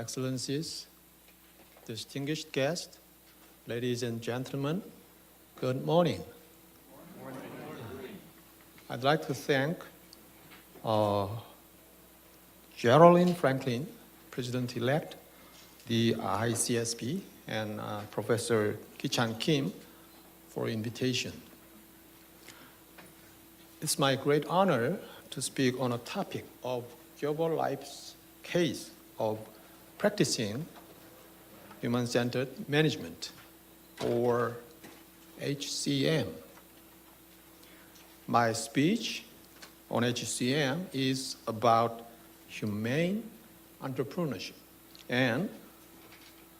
Excellencies, distinguished guests, ladies and gentlemen, good morning. I'd like to thank Geraldine Franklin, President-elect, the ICSP, and Professor Ki-chan Kim for invitation. It's my great honor to speak on a topic of Kyobo Life's case of practicing human-centered management, or HCM. My speech on HCM is about humane entrepreneurship and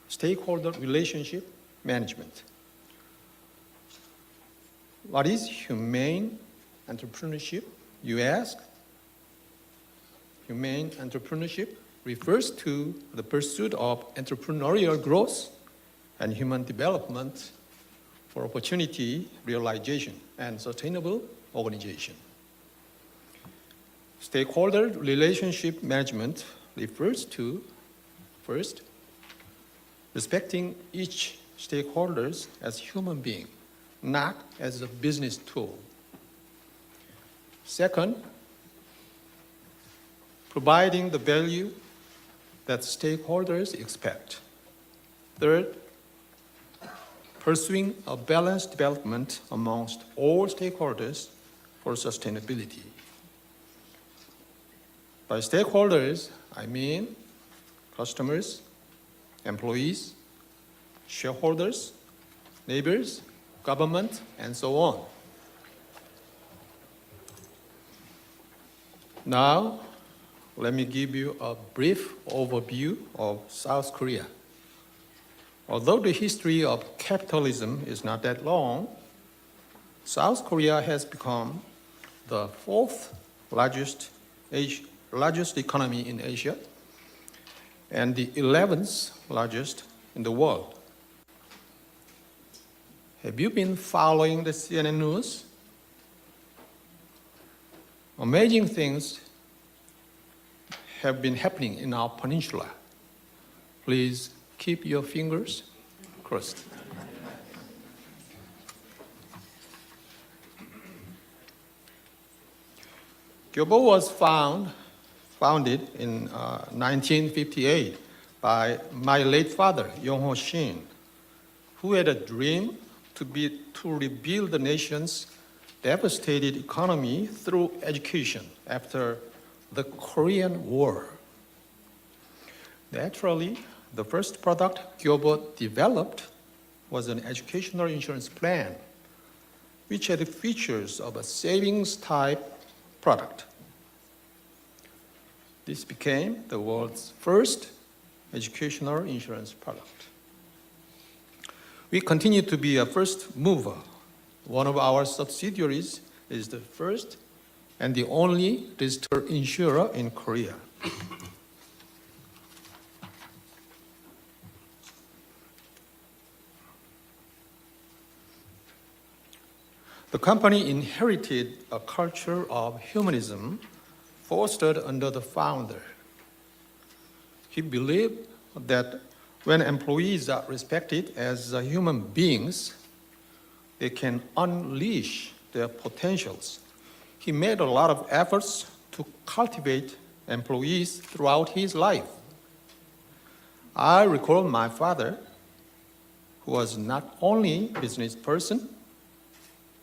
stakeholder relationship management. What is humane entrepreneurship, you ask? Humane entrepreneurship refers to the pursuit of entrepreneurial growth and human development for opportunity realization and sustainable organization. Stakeholder relationship management refers to, first, respecting each stakeholder as human being, not as a business tool. Second, providing the value that stakeholders expect. Third, pursuing a balanced development amongst all stakeholders for sustainability. By stakeholders, I mean customers, employees, shareholders, neighbors, government, and so on. Now, let me give you a brief overview of South Korea. Although the history of capitalism is not that long, South Korea has become the fourth largest economy in Asia and the 11th largest in the world. Have you been following the CNN news? Amazing things have been happening in our peninsula. Please keep your fingers crossed. Kyobo was founded in 1958 by my late father, Yong-ho Shin, who had a dream to rebuild the nation's devastated economy through education after the Korean War. Naturally, the first product Kyobo developed was an educational insurance plan, which had features of a savings-type product. This became the world's first educational insurance product. We continue to be a first mover. One of our subsidiaries is the first and the only registered insurer in Korea. The company inherited a culture of humanism fostered under the founder. He believed that when employees are respected as human beings, they can unleash their potentials. He made a lot of efforts to cultivate employees throughout his life. I recall my father, who was not only a business person,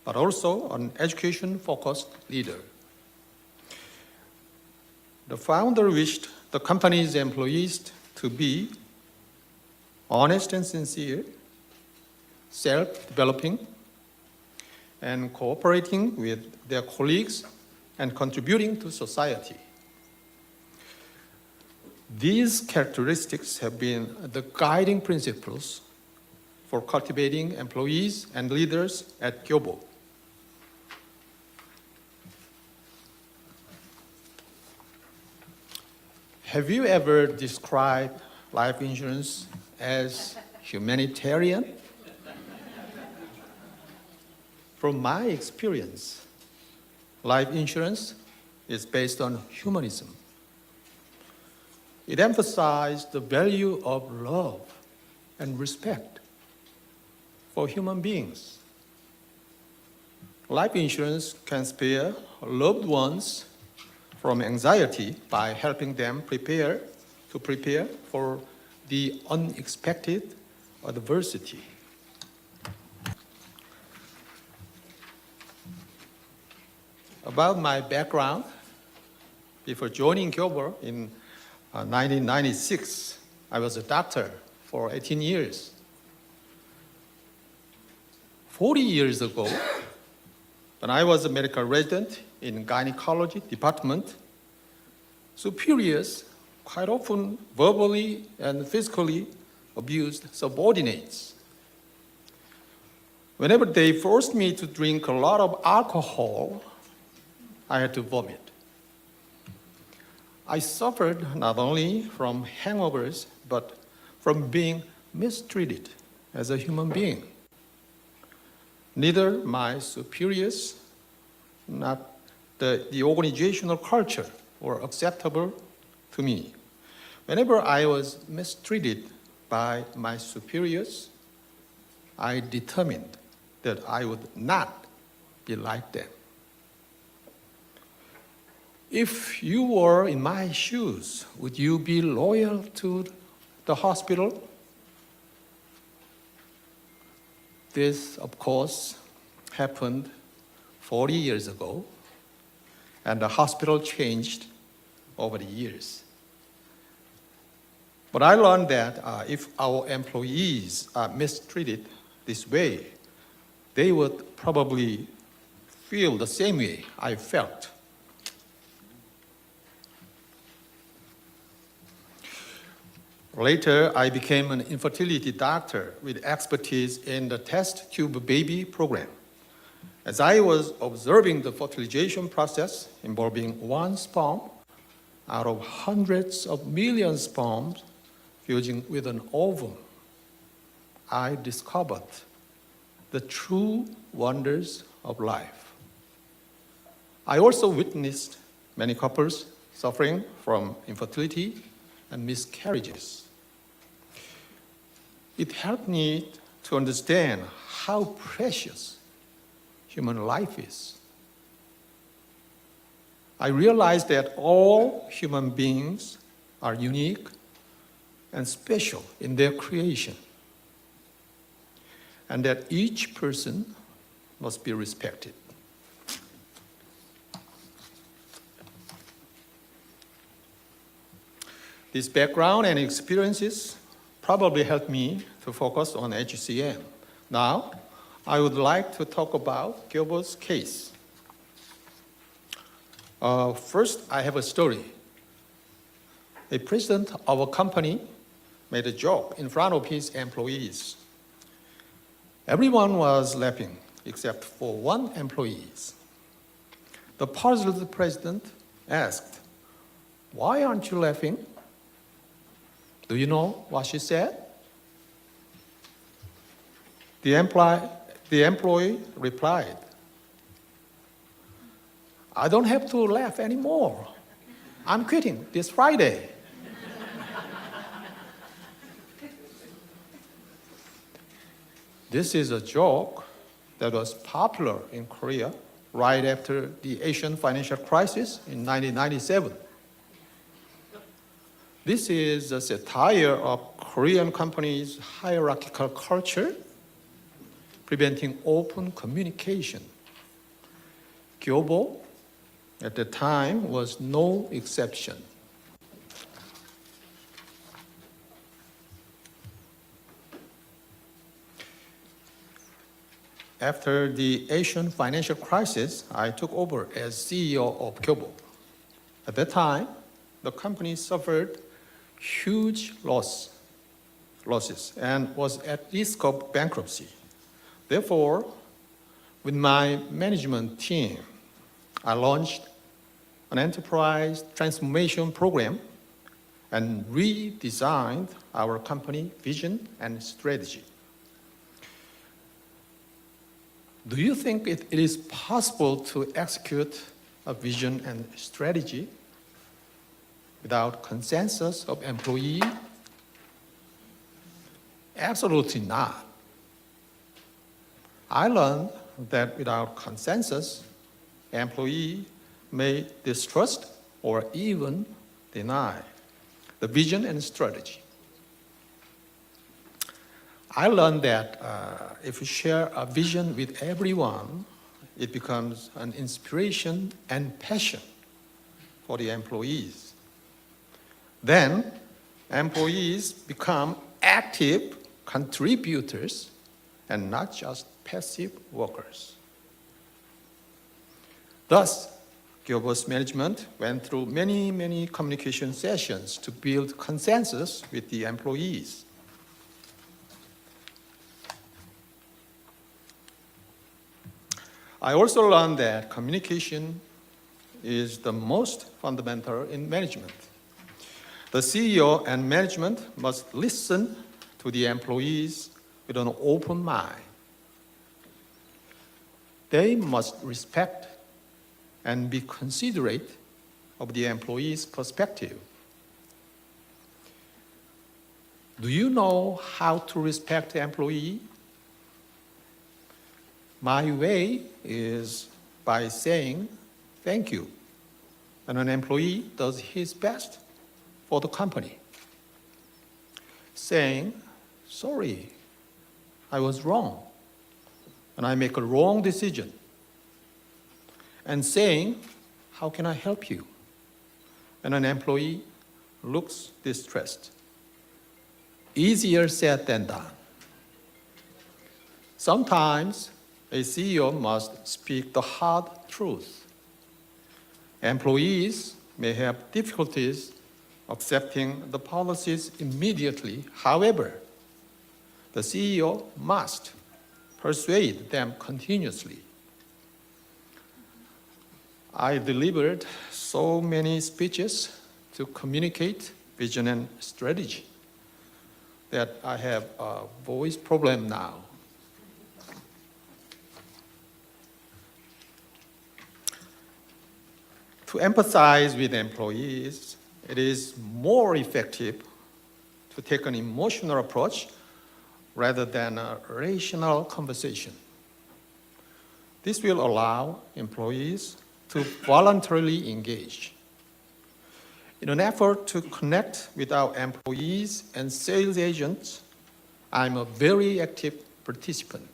but also an education-focused leader. The founder wished the company's employees to be honest and sincere, self-developing, and cooperating with their colleagues and contributing to society. These characteristics have been the guiding principles for cultivating employees and leaders at Kyobo. Have you ever described life insurance as humanitarian? From my experience, life insurance is based on humanism. It emphasized the value of love and respect for human beings. Life insurance can spare loved ones from anxiety by helping them prepare for the unexpected adversity. About my background, before joining Kyobo in 1996, I was a doctor for 18 years. 40 years ago, when I was a medical resident in gynecology department, superiors quite often verbally and physically abused subordinates. Whenever they forced me to drink a lot of alcohol, I had to vomit. I suffered not only from hangovers, but from being mistreated as a human being. Neither my superiors, not the organizational culture were acceptable to me. Whenever I was mistreated by my superiors, I determined that I would not be like them. If you were in my shoes, would you be loyal to the hospital? This, of course, happened 40 years ago, and the hospital changed over the years. But I learned that if our employees are mistreated this way, they would probably feel the same way I felt. Later, I became an infertility doctor with expertise in the test tube baby program. As I was observing the fertilization process involving one sperm out of hundreds of millions of sperms fusing with an ovum, I discovered the true wonders of life. I also witnessed many couples suffering from infertility and miscarriages. It helped me to understand how precious human life is. I realized that all human beings are unique and special in their creation, and that each person must be respected. This background and experiences probably helped me to focus on HCM. Now, I would like to talk about Kyobo's case. First, I have a story. A president of a company made a joke in front of his employees. Everyone was laughing except for one employee. The puzzled president asked, "Why aren't you laughing?" Do you know what she said? The employee replied, "I don't have to laugh anymore. I'm quitting this Friday." This is a joke that was popular in Korea right after the Asian financial crisis in 1997. This is a satire of Korean companies' hierarchical culture, preventing open communication. Kyobo, at the time, was no exception. After the Asian financial crisis, I took over as CEO of Kyobo. At that time, the company suffered huge losses and was at risk of bankruptcy. Therefore, with my management team, I launched an enterprise transformation program and redesigned our company vision and strategy. Do you think it is possible to execute a vision and strategy? without consensus of employee? Absolutely not. I learned that without consensus, employee may distrust or even deny the vision and strategy. I learned that if you share a vision with everyone, it becomes an inspiration and passion for the employees. Then, employees become active contributors and not just passive workers. Thus, 교보's management went through many communication sessions to build consensus with the employees. I also learned that communication is the most fundamental in management. The CEO and management must listen to the employees with an open mind. They must respect and be considerate of the employee's perspective. Do you know how to respect the employee? My way is by saying thank you when an employee does his best for the company. Saying, sorry, I was wrong, and I make a wrong decision. And saying, how can I help you? And an employee looks distressed. Easier said than done. Sometimes a CEO must speak the hard truth. Employees may have difficulties accepting the policies immediately. However, the CEO must persuade them continuously. I delivered so many speeches to communicate vision and strategy that I have a voice problem now. To empathize with employees, it is more effective to take an emotional approach rather than a rational conversation. This will allow employees to voluntarily engage. In an effort to connect with our employees and sales agents, I'm a very active participant.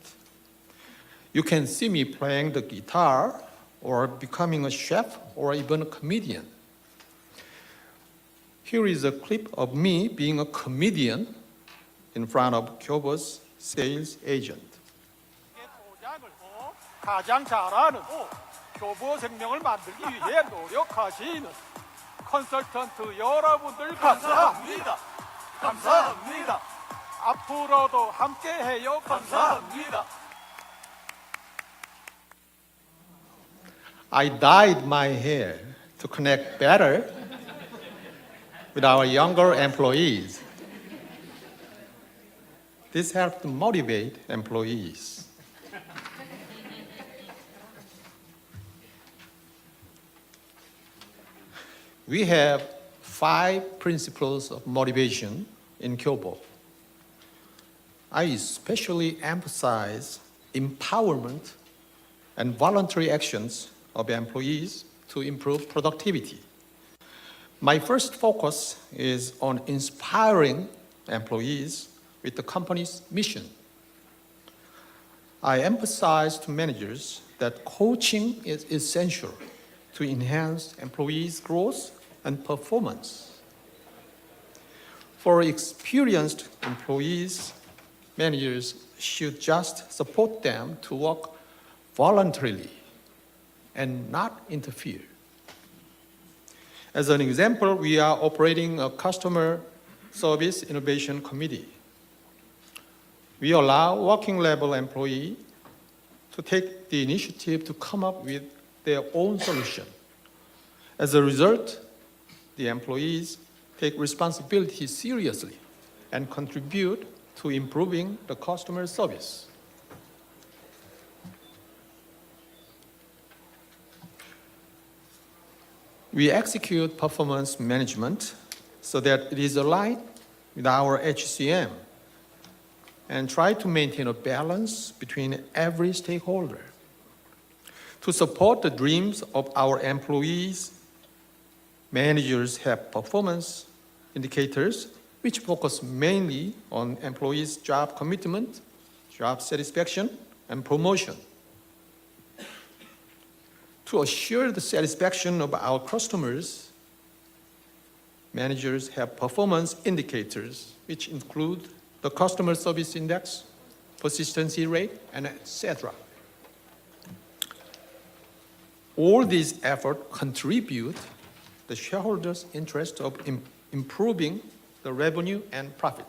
You can see me playing the guitar or becoming a chef or even a comedian. Here is a clip of me being a comedian in front of 교보's sales agent. 가장 잘하는 교보생명을 만들기 위해 노력하시는 컨설턴트 여러분들 감사합니다. 감사합니다. 앞으로도 함께해요. 감사합니다. I dyed my hair to connect better with our younger employees. This helped motivate employees. We have 5 principles of motivation in Kyobo. I especially emphasize empowerment and voluntary actions of employees to improve productivity. My first focus is on inspiring employees with the company's mission. I emphasize to managers that coaching is essential to enhance employees' growth and performance. For experienced employees, managers should just support them to work voluntarily and not interfere. As an example, we are operating a customer service innovation committee. We allow working level employees to take the initiative to come up with their own solution. As a result, the employees take responsibility seriously and contribute to improving the customer service. We execute performance management so that it is aligned with our HCM and try to maintain a balance between every stakeholder. To support the dreams of our employees, managers have performance indicators which focus mainly on employees' job commitment, job satisfaction, and promotion. To assure the satisfaction of our customers, managers have performance indicators which include the customer service index, persistency rate, and etc. All these efforts contribute the shareholders' interest of improving the revenue and profit.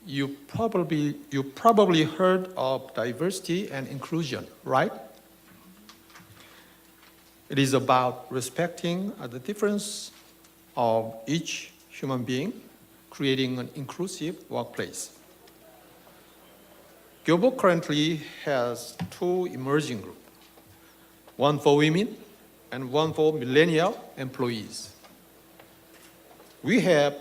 You probably heard of diversity and inclusion, right? It is about respecting the difference of each human being, creating an inclusive workplace. Gyobo currently has two emerging groups, one for women and one for millennial employees. We have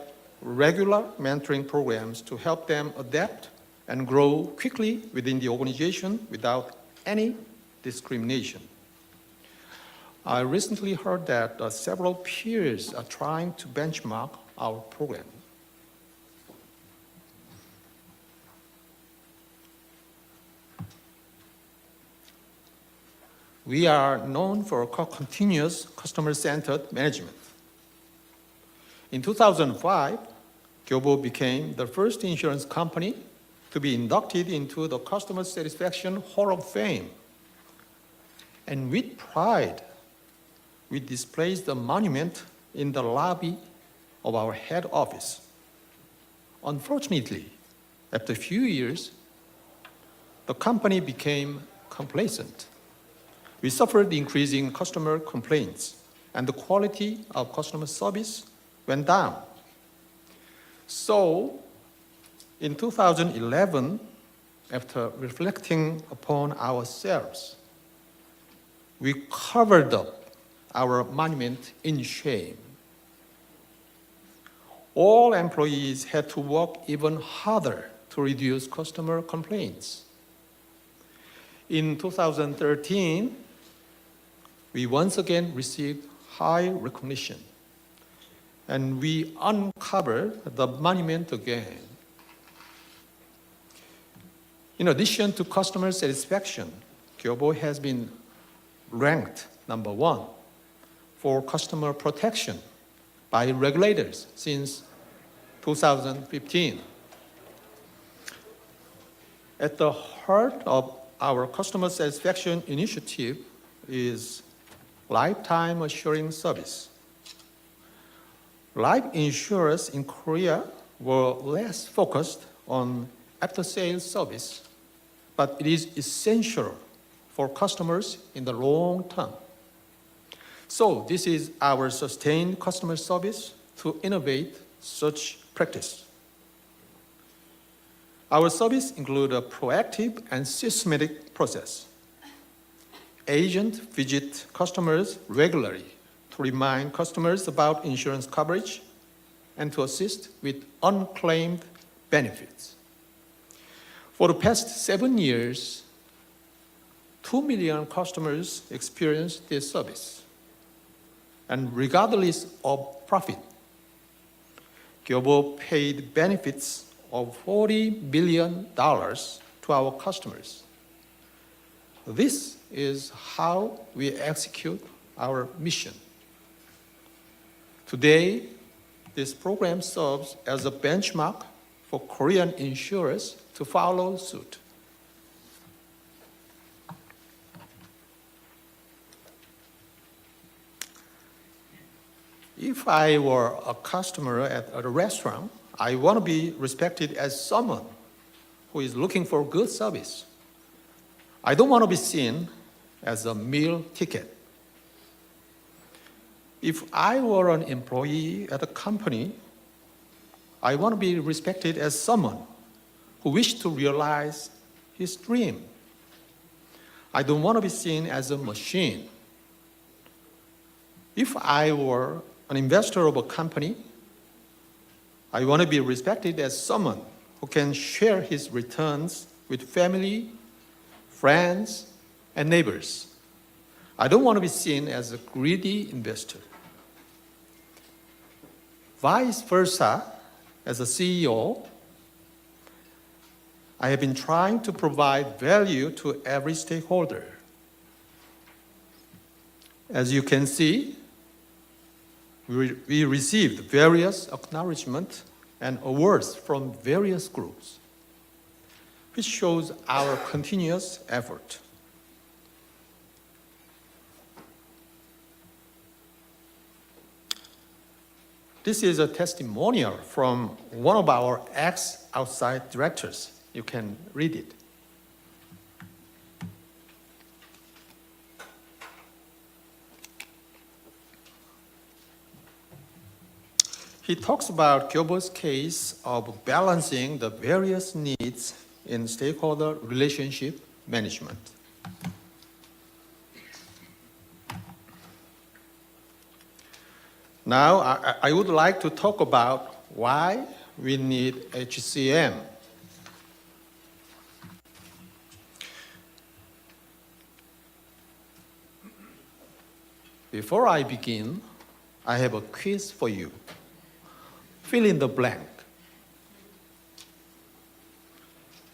regular mentoring programs to help them adapt and grow quickly within the organization without any discrimination. I recently heard that several peers are trying to benchmark our program. We are known for continuous customer-centered management. In 2005, Gyobo became the first insurance company to be inducted into the Customer Satisfaction Hall of Fame. And with pride, we displaced the monument in the lobby of our head office. Unfortunately, after a few years, the company became complacent. We suffered increasing customer complaints, and the quality of customer service went down. So, in 2011, after reflecting upon ourselves, we covered up our monument in shame. All employees had to work even harder to reduce customer complaints. In 2013, we once again received high recognition, and we uncovered the monument again. In addition to customer satisfaction, Gyobo has been ranked number 1 for customer protection by regulators since 2015. At the heart of our customer satisfaction initiative is lifetime assuring service. Life insurers in Korea were less focused on after-sales service, but it is essential for customers in the long term. So this is our sustained customer service to innovate such practice. Our service includes a proactive and systematic process. Agents visit customers regularly to remind customers about insurance coverage and to assist with unclaimed benefits. For the past 7 years, 2 million customers experienced this service. And regardless of profit, Gyobo paid benefits of $40 billion to our customers. This is how we execute our mission. Today, this program serves as a benchmark for Korean insurers to follow suit. If I were a customer at a restaurant, I want to be respected as someone who is looking for good service. I don't want to be seen as a meal ticket. If I were an employee at a company, I want to be respected as someone who wished to realize his dream I don't want to be seen as a machine. If I were an investor of a company, I want to be respected as someone who can share his returns with family, friends, and neighbors. I don't want to be seen as a greedy investor. Vice versa, as a CEO, I have been trying to provide value to every stakeholder. As you can see, we received various acknowledgments and awards from various groups, which shows our continuous effort. This is a testimonial from one of our ex-outside directors. You can read it. He talks about Gyobo's case of balancing the various needs in stakeholder relationship management. Now, I would like to talk about why we need HCM. Before I begin, I have a quiz for you. Fill in the blank.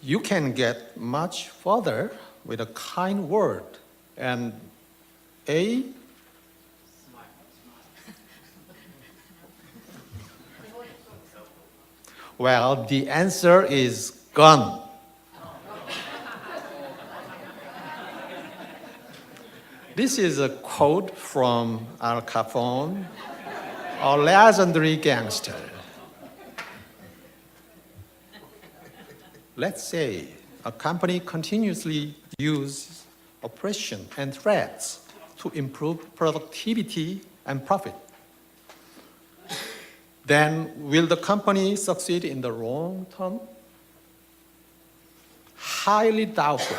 You can get much further with a kind word and a well, the answer is gun. This is a quote from Al Capone, a legendary gangster. Let's say a company continuously uses oppression and threats to improve productivity and profit. Then will the company succeed in the long term? Highly doubtful.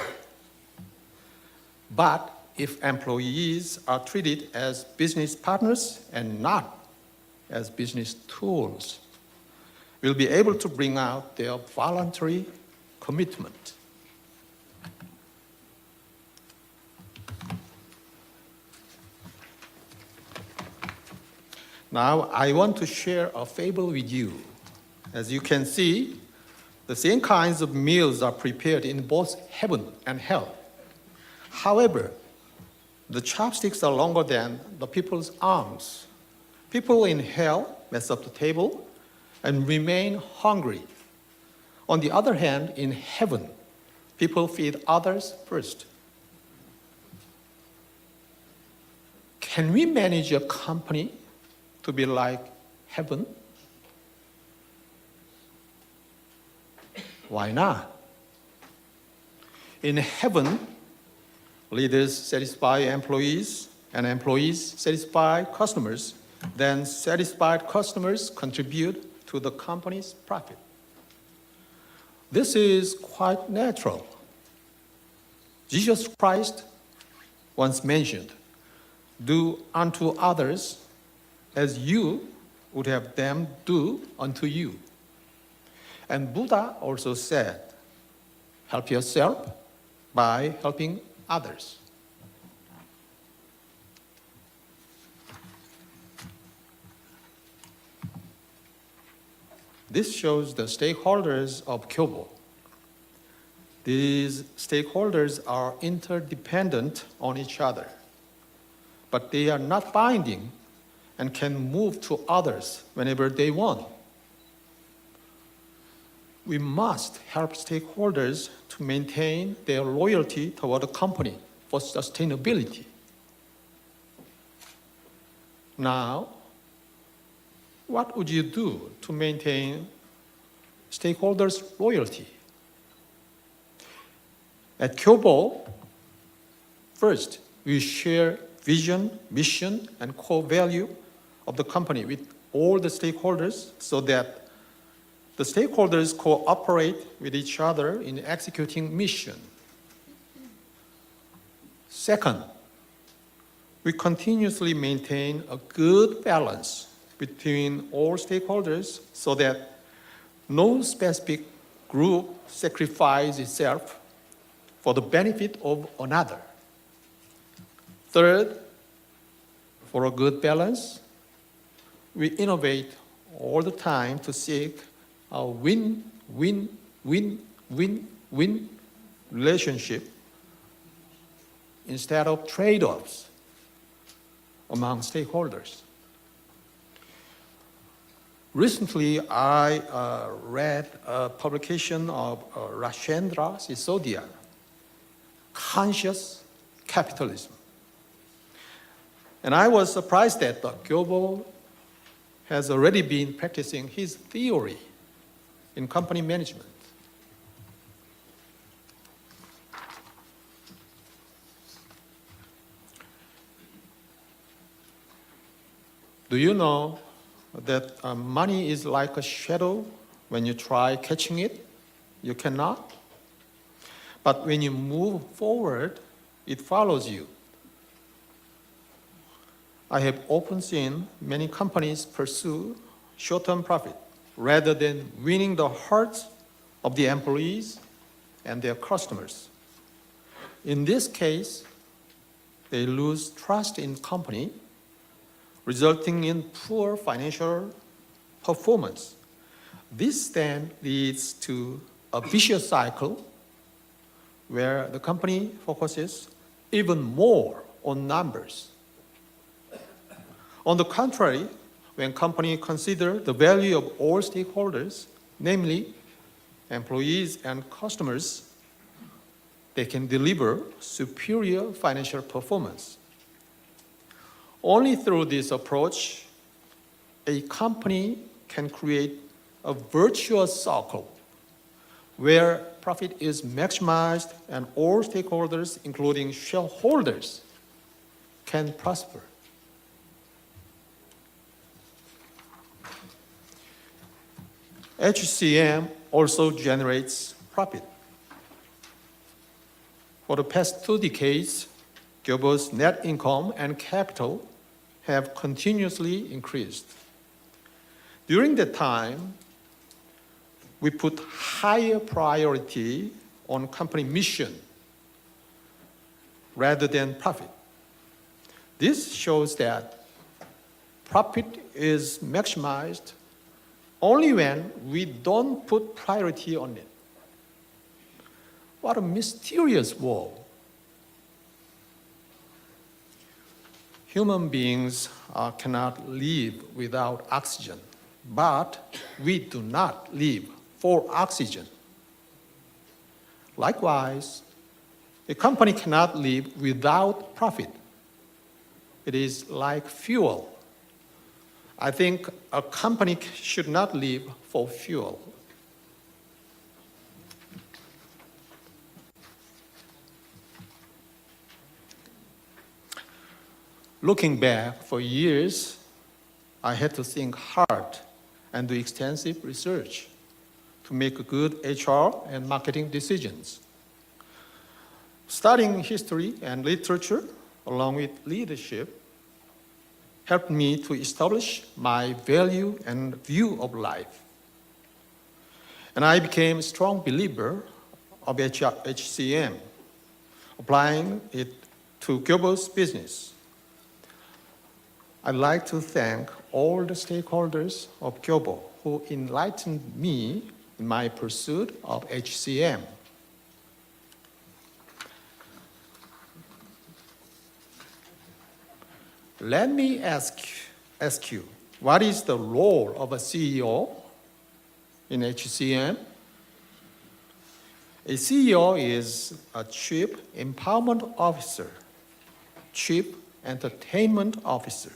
But if employees are treated as business partners and not as business tools, we'll be able to bring out their voluntary commitment. Now, I want to share a fable with you. As you can see, the same kinds of meals are prepared in both heaven and hell. However, the chopsticks are longer than the people's arms. People in hell mess up the table and remain hungry. On the other hand, in heaven, people feed others first. Can we manage a company to be like heaven? Why not? In heaven, leaders satisfy employees and employees satisfy customers. Then satisfied customers contribute to the company's profit. This is quite natural. Jesus Christ once mentioned, "Do unto others as you would have them do unto you." And Buddha also said, "Help yourself by helping others." This shows the stakeholders of Kyobo. These stakeholders are interdependent on each other, but they are not binding and can move to others whenever they want. We must help stakeholders to maintain their loyalty toward the company for sustainability. Now, what would you do to maintain stakeholders' loyalty? At Kyobo, first, we share vision, mission, and core value of the company with all the stakeholders so that the stakeholders cooperate with each other in executing mission. Second, we continuously maintain a good balance between all stakeholders so that no specific group sacrifices itself for the benefit of another. Third, for a good balance, we innovate all the time to seek a win-win-win-win-win relationship instead of trade-offs among stakeholders. Recently, I read a publication of Rajendra Sisodia, Conscious Capitalism. And I was surprised that Gyobo has already been practicing his theory in company management. Do you know that money is like a shadow? When you try catching it, you cannot. But when you move forward, it follows you. I have often seen many companies pursue short-term profit rather than winning the hearts of the employees and their customers. In this case, they lose trust in company, resulting in poor financial performance. This then leads to a vicious cycle where the company focuses even more on numbers. On the contrary, when companies consider the value of all stakeholders, namely employees and customers, they can deliver superior financial performance. Only through this approach, a company can create a virtuous circle where profit is maximized and all stakeholders, including shareholders, can prosper. HCM also generates profit. For the past 2 decades, Gyobo's net income and capital have continuously increased. During that time, we put higher priority on company mission rather than profit. This shows that profit is maximized only when we don't put priority on it. What a mysterious world. Human beings cannot live without oxygen, but we do not live for oxygen. Likewise, a company cannot live without profit. It is like fuel. I think a company should not live for fuel. Looking back, for years, I had to think hard and do extensive research to make good HR and marketing decisions. Studying history and literature, along with leadership, helped me to establish my value and view of life. And I became a strong believer of HCM, applying it to Gyobo's business. I'd like to thank all the stakeholders of Gyobo who enlightened me in my pursuit of HCM. Let me ask you, what is the role of a CEO in HCM? A CEO is a Chief Empowerment Officer, Chief Entertainment Officer,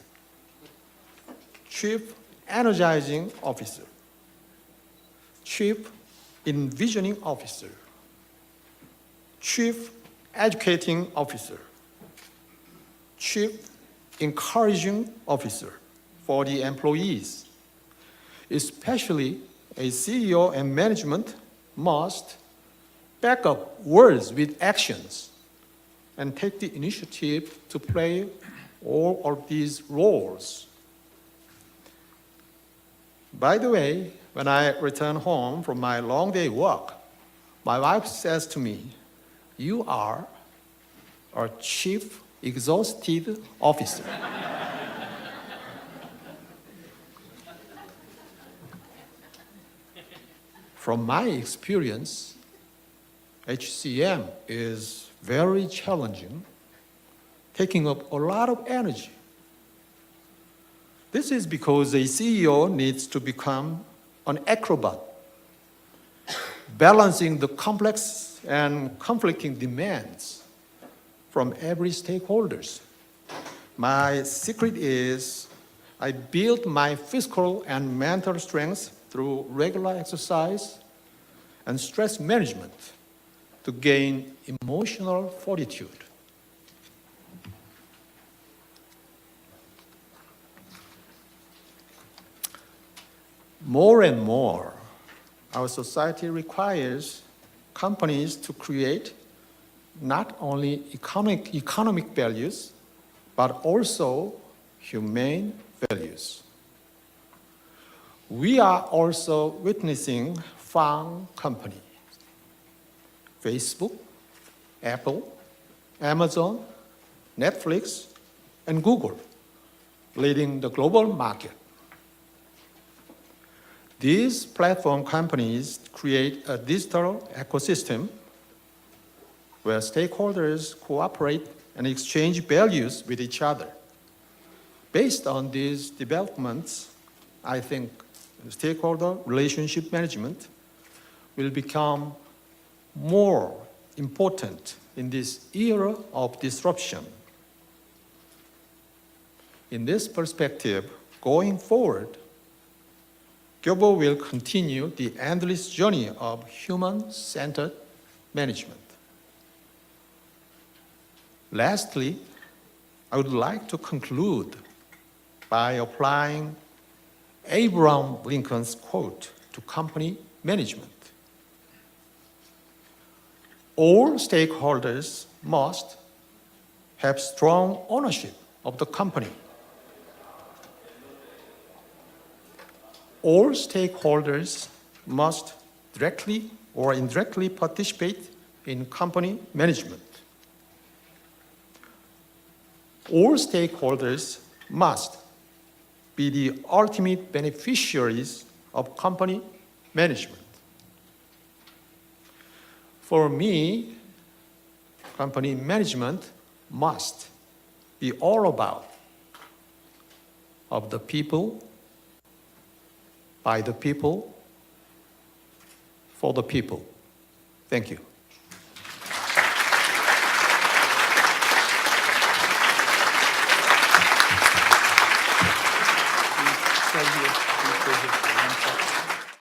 Chief Energizing Officer, Chief Envisioning Officer, Chief Educating Officer, Chief Encouraging Officer for the employees. Especially a CEO and management must back up words with actions and take the initiative to play all of these roles. By the way, when I return home from my long day work, my wife says to me, "You are a chief exhausted officer." From my experience, HCM is very challenging, taking up a lot of energy. This is because a CEO needs to become an acrobat, balancing the complex and conflicting demands from every stakeholders. My secret is I built my physical and mental strength through regular exercise and stress management to gain emotional fortitude. More and more, our society requires companies to create not only economic values, but also humane values. We are also witnessing FAANG companies, Facebook, Apple, Amazon, Netflix, and Google leading the global market. These platform companies create a digital ecosystem where stakeholders cooperate and exchange values with each other. Based on these developments, I think stakeholder relationship management will become more important in this era of disruption. In this perspective, going forward, Gyobo will continue the endless journey of human-centered management. Lastly, I would like to conclude by applying Abraham Lincoln's quote to company management. All stakeholders must have strong ownership of the company. All stakeholders must directly or indirectly participate in company management. All stakeholders must be the ultimate beneficiaries of company management. For me, company management must be all about of the people, by the people, for the people. Thank you.